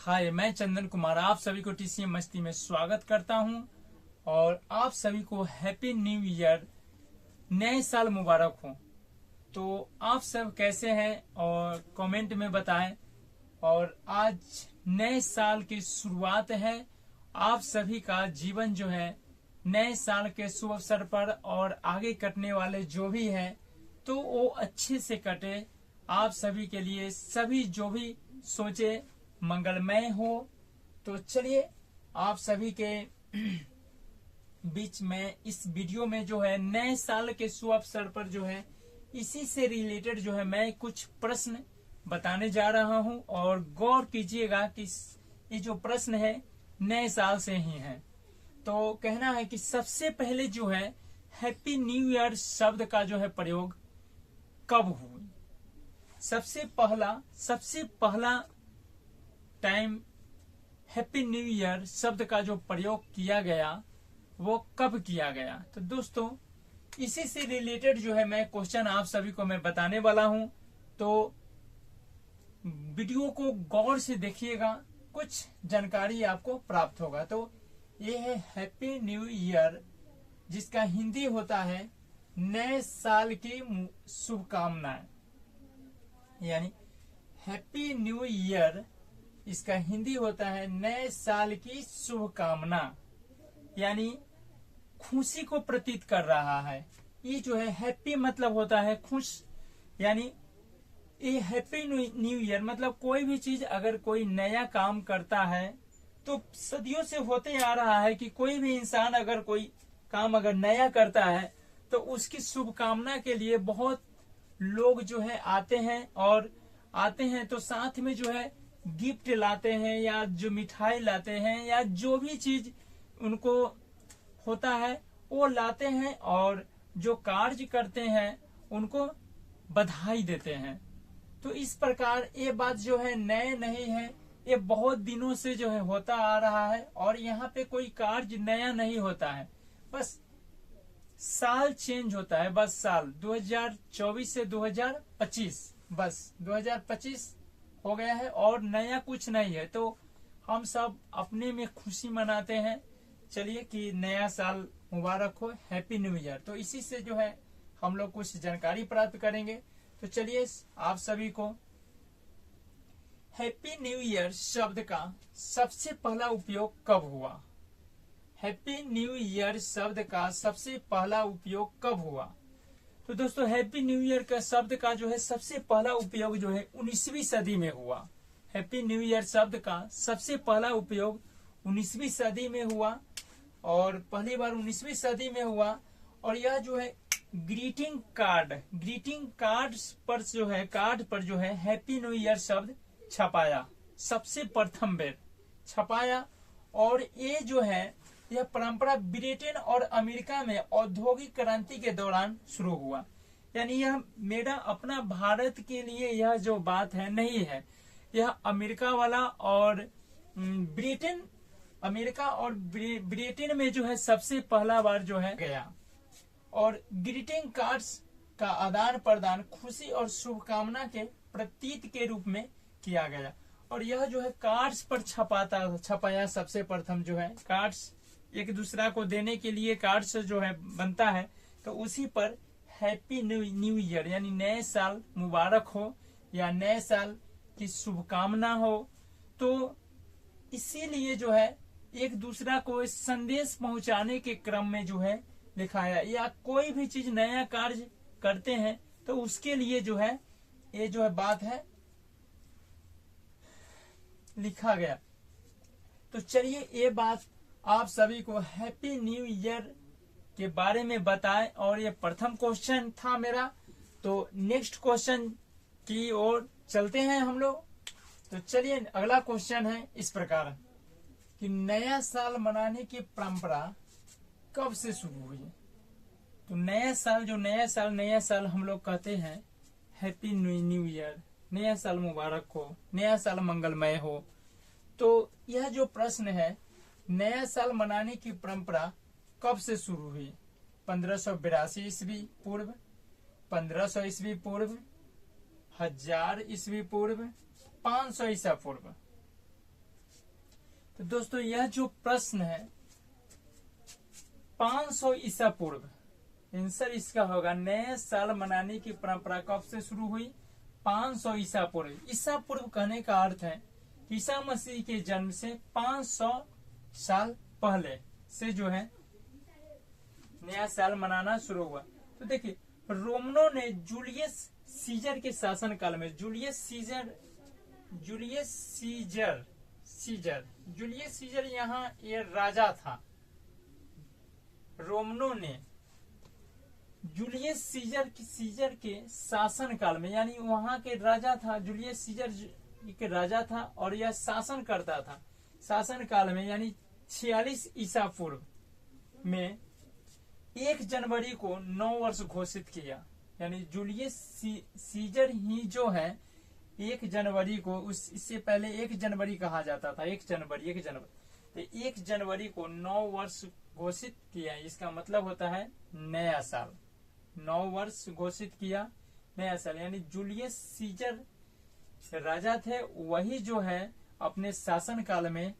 हाय, मैं चंदन कुमार आप सभी को टीसीएम मस्ती में स्वागत करता हूं और आप सभी को हैप्पी न्यू ईयर, नए साल मुबारक हो। तो आप सब कैसे हैं और कमेंट में बताएं। और आज नए साल की शुरुआत है। आप सभी का जीवन जो है नए साल के शुभ अवसर पर और आगे कटने वाले जो भी है तो वो अच्छे से कटे। आप सभी के लिए सभी जो भी सोचे मंगलमय हो। तो चलिए आप सभी के बीच में इस वीडियो में जो है नए साल के शुभ अवसर पर जो है इसी से रिलेटेड जो है मैं कुछ प्रश्न बताने जा रहा हूं और गौर कीजिएगा कि ये जो प्रश्न है नए साल से ही है। तो कहना है कि सबसे पहले जो है हैप्पी न्यू ईयर शब्द का जो है प्रयोग कब हुआ। सबसे पहला टाइम हैप्पी न्यू ईयर शब्द का जो प्रयोग किया गया वो कब किया गया। तो दोस्तों इसी से रिलेटेड जो है मैं क्वेश्चन आप सभी को मैं बताने वाला हूं। तो वीडियो को गौर से देखिएगा, कुछ जानकारी आपको प्राप्त होगा। तो ये है हैप्पी न्यू ईयर, जिसका हिंदी होता है नए साल की शुभकामनाएं। यानी हैप्पी न्यू ईयर इसका हिंदी होता है नए साल की शुभकामना, यानी खुशी को प्रतीत कर रहा है। ये जो है हैप्पी मतलब होता है खुश, यानी ये हैप्पी न्यू ईयर मतलब कोई भी चीज अगर कोई नया काम करता है तो सदियों से होते आ रहा है कि कोई भी इंसान अगर कोई काम अगर नया करता है तो उसकी शुभकामना के लिए बहुत लोग जो है आते हैं तो साथ में जो है गिफ्ट लाते हैं या जो मिठाई लाते हैं या जो भी चीज उनको होता है वो लाते हैं और जो कार्य करते हैं उनको बधाई देते हैं। तो इस प्रकार ये बात जो है नए नहीं है, ये बहुत दिनों से जो है होता आ रहा है और यहाँ पे कोई कार्य नया नहीं होता है, बस साल चेंज होता है। बस साल 2024 से 2025 बस 2025 हो गया है और नया कुछ नहीं है। तो हम सब अपने में खुशी मनाते हैं। चलिए कि नया साल मुबारक हो, हैप्पी न्यू ईयर। तो इसी से जो है हम लोग कुछ जानकारी प्राप्त करेंगे। तो चलिए आप सभी को हैप्पी न्यू ईयर शब्द का सबसे पहला उपयोग कब हुआ। हैप्पी न्यू ईयर शब्द का सबसे पहला उपयोग कब हुआ। तो दोस्तों हैप्पी न्यू ईयर का शब्द का जो है सबसे पहला उपयोग जो है 19वीं सदी में हुआ। हैप्पी न्यू ईयर शब्द का सबसे पहला उपयोग 19वीं सदी में हुआ और पहली बार 19वीं सदी में हुआ। और यह जो है ग्रीटिंग कार्ड पर जो है हैप्पी न्यू ईयर शब्द छपाया, सबसे प्रथम बेर छपाया। और ये जो है यह परंपरा ब्रिटेन और अमेरिका में औद्योगिक क्रांति के दौरान शुरू हुआ। यानी यह मेरा अपना भारत के लिए यह जो बात है नहीं है, यह अमेरिका वाला और ब्रिटेन में जो है सबसे पहला बार जो है गया। और ग्रीटिंग कार्ड्स का आदान प्रदान खुशी और शुभकामना के प्रतीक के रूप में किया गया। और यह जो है कार्ड्स पर छपाया सबसे प्रथम जो है कार्ड्स एक दूसरा को देने के लिए कार्ड्स जो है बनता है। तो उसी पर हैप्पी न्यू ईयर यानी नए साल मुबारक हो या नए साल की शुभकामना हो। तो इसीलिए जो है एक दूसरा को संदेश पहुंचाने के क्रम में जो है लिखाया, या कोई भी चीज नया कार्य करते हैं तो उसके लिए जो है ये जो है बात है लिखा गया। तो चलिए ये बात आप सभी को हैप्पी न्यू ईयर के बारे में बताएं और ये प्रथम क्वेश्चन था मेरा। तो नेक्स्ट क्वेश्चन की ओर चलते हैं हम लोग। तो चलिए अगला क्वेश्चन है इस प्रकार कि नया साल मनाने की परंपरा कब से शुरू हुई। तो नया साल हम लोग कहते हैं हैप्पी न्यू ईयर, नया साल मुबारक हो, नया साल मंगलमय हो। तो यह जो प्रश्न है नया साल मनाने की परंपरा कब से शुरू हुई। 1582 ईस्वी पूर्व, 1500 ईस्वी पूर्व, 1000 ईस्वी पूर्व, 500 ईसा पूर्व। तो दोस्तों यह जो प्रश्न है 500 ईसा पूर्व, आंसर इसका होगा नए साल मनाने की परंपरा कब से शुरू हुई? 500 ईसा पूर्व। ईसा पूर्व कहने का अर्थ है कि ईसा मसीह के जन्म से 500 साल पहले से जो है नया साल मनाना शुरू हुआ। तो देखिए रोमनों ने जूलियस सीजर के शासन काल में, जूलियस सीजर यहाँ ये राजा था। रोमनों ने जूलियस सीजर के शासन काल में, यानी वहां के राजा था, जूलियस सीजर के राजा था और यह शासन करता था। शासन काल में यानी 46 ईसा पूर्व में 1 जनवरी को 9 वर्ष घोषित किया। यानी जूलियस सीजर ही जो है 1 जनवरी को, इससे पहले 1 जनवरी कहा जाता था, 1 जनवरी तो 1 जनवरी को 9 वर्ष घोषित किया। इसका मतलब होता है नया साल, 9 वर्ष घोषित किया नया साल। यानी जूलियस सीजर राजा थे, वही जो है अपने शासन काल में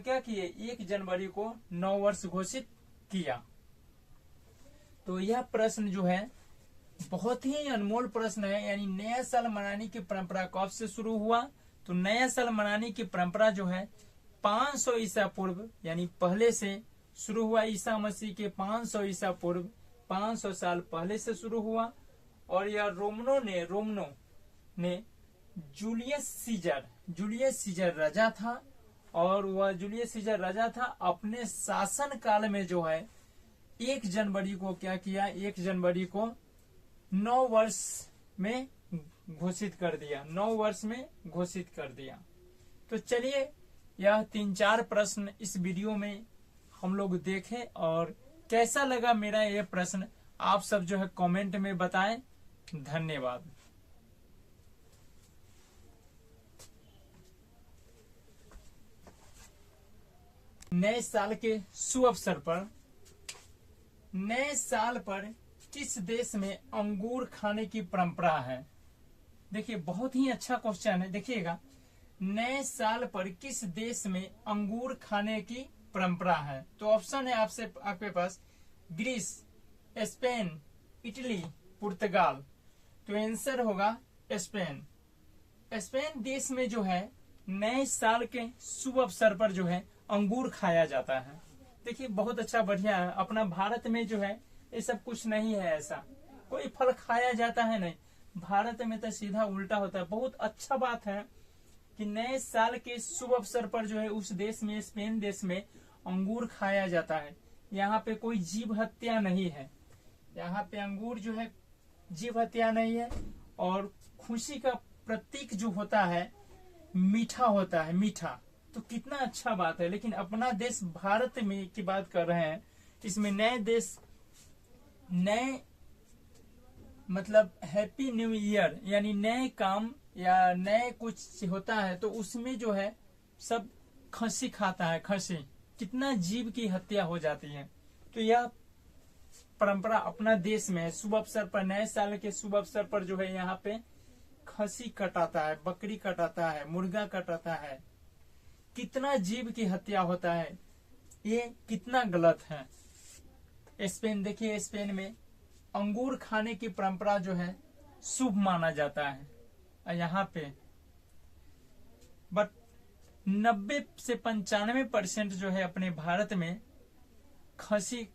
क्या किए? 1 जनवरी को 9 वर्ष घोषित किया। तो यह प्रश्न जो है बहुत ही अनमोल प्रश्न है। यानी नया साल मनाने की परंपरा कब से शुरू हुआ? तो नया साल मनाने की परंपरा जो है 500 ईसा पूर्व यानी पहले से शुरू हुआ। ईसा मसीह के 500 ईसा पूर्व 500 साल पहले से शुरू हुआ। और यह रोमनों ने जूलियस सीजर राजा था, और वह जूलियस सीजर राजा था अपने शासन काल में जो है 1 जनवरी को क्या किया? 1 जनवरी को 9 वर्ष में घोषित कर दिया, 9 वर्ष में घोषित कर दिया। तो चलिए यह 3-4 प्रश्न इस वीडियो में हम लोग देखें, और कैसा लगा मेरा यह प्रश्न आप सब जो है कमेंट में बताएं। धन्यवाद। नए साल के शुभ अवसर पर नए साल पर किस देश में अंगूर खाने की परंपरा है? देखिए बहुत ही अच्छा क्वेश्चन है। देखिएगा, नए साल पर किस देश में अंगूर खाने की परंपरा है? तो ऑप्शन है आपके पास ग्रीस, स्पेन, इटली, पुर्तगाल। तो आंसर होगा स्पेन। स्पेन देश में जो है नए साल के शुभ अवसर पर जो है अंगूर खाया जाता है। देखिए बहुत अच्छा, बढ़िया है। अपना भारत में जो है ये सब कुछ नहीं है, ऐसा कोई फल खाया जाता है नहीं। भारत में तो सीधा उल्टा होता है। बहुत अच्छा बात है कि नए साल के शुभ अवसर पर जो है उस देश में, स्पेन देश में अंगूर खाया जाता है। यहाँ पे कोई जीव हत्या नहीं है, यहाँ पे अंगूर जो है जीव हत्या नहीं है। और खुशी का प्रतीक जो होता है मीठा होता है, मीठा। तो कितना अच्छा बात है। लेकिन अपना देश भारत में की बात कर रहे हैं, इसमें नए मतलब हैप्पी न्यू ईयर यानी नए काम या नए कुछ होता है तो उसमें जो है सब खसी खाता है। खसी, कितना जीव की हत्या हो जाती है। तो यह परंपरा अपना देश में शुभ अवसर पर, नए साल के शुभ अवसर पर जो है यहाँ पे खसी कटाता है, बकरी कटाता है, मुर्गा कटाता है। कितना जीव की हत्या होता है, ये कितना गलत है। स्पेन, देखिए स्पेन में अंगूर खाने की परंपरा जो है शुभ माना जाता है। और यहाँ पे बट 90 से 95% जो है अपने भारत में खसी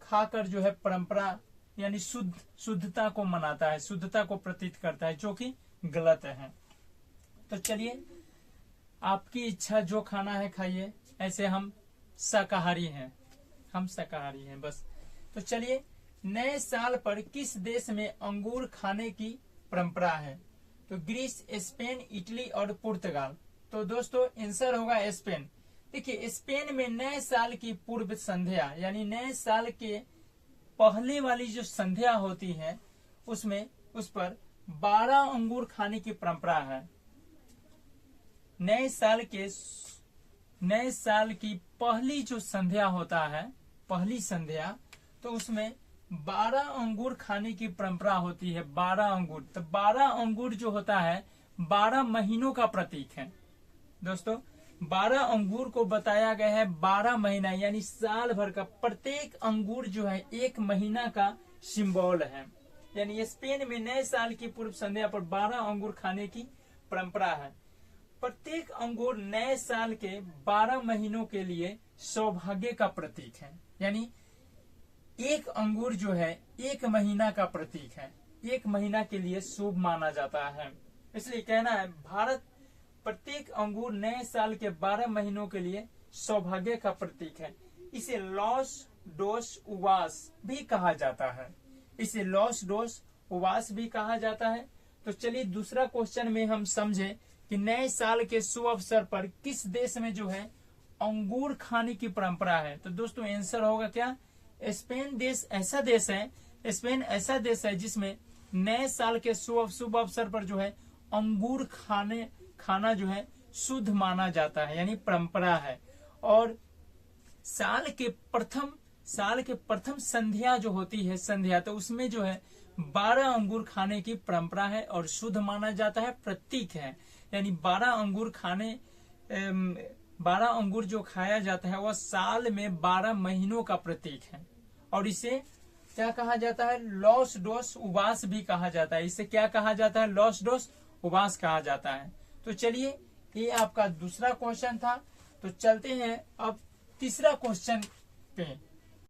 खाकर जो है परंपरा यानी शुद्धता को मनाता है, शुद्धता को प्रतीत करता है, जो कि गलत है। तो चलिए आपकी इच्छा, जो खाना है खाइए। ऐसे हम शाकाहारी हैं, बस। तो चलिए, नए साल पर किस देश में अंगूर खाने की परंपरा है? तो ग्रीस, स्पेन, इटली और पुर्तगाल। तो दोस्तों आंसर होगा स्पेन। देखिए स्पेन में नए साल की पूर्व संध्या यानी नए साल के पहले वाली जो संध्या होती है उस पर 12 अंगूर खाने की परंपरा है। नए साल की पहली जो संध्या होता है, पहली संध्या, तो उसमें 12 अंगूर खाने की परंपरा होती है। 12 अंगूर, तो 12 अंगूर जो होता है 12 महीनों का प्रतीक है। दोस्तों 12 अंगूर को बताया गया है 12 महीना यानी साल भर का, प्रत्येक अंगूर जो है 1 महीना का सिंबल है। यानी स्पेन में नए साल की पूर्व संध्या पर 12 अंगूर खाने की परंपरा है। प्रत्येक अंगूर नए साल के 12 महीनों के लिए सौभाग्य का प्रतीक है। यानी एक अंगूर जो है 1 महीना का प्रतीक है, 1 महीना के लिए शुभ माना जाता है। इसलिए कहना है भारत प्रत्येक अंगूर नए साल के 12 महीनों के लिए सौभाग्य का प्रतीक है। इसे लॉस डोस उवास भी कहा जाता है, इसे लॉस डोस उवास भी कहा जाता है। तो चलिए दूसरा क्वेश्चन में हम समझे कि नए साल के शुभ अवसर पर किस देश में जो है अंगूर खाने की परंपरा है। तो दोस्तों आंसर होगा क्या, स्पेन देश ऐसा देश है, स्पेन ऐसा देश है जिसमें नए साल के शुभ अवसर पर जो है अंगूर खाना जो है शुद्ध माना जाता है, यानी परंपरा है। और साल के प्रथम संध्या जो होती है संध्या, तो उसमें जो है 12 अंगूर खाने की परंपरा है और शुद्ध माना जाता है, प्रतीक है। यानी 12 अंगूर जो खाया जाता है वह साल में 12 महीनों का प्रतीक है। और इसे क्या कहा जाता है, लॉस डोस उवास भी कहा जाता है। इसे क्या कहा जाता है, लॉस डोस उवास कहा जाता है। तो चलिए ये आपका दूसरा क्वेश्चन था। तो चलते हैं अब तीसरा क्वेश्चन पे।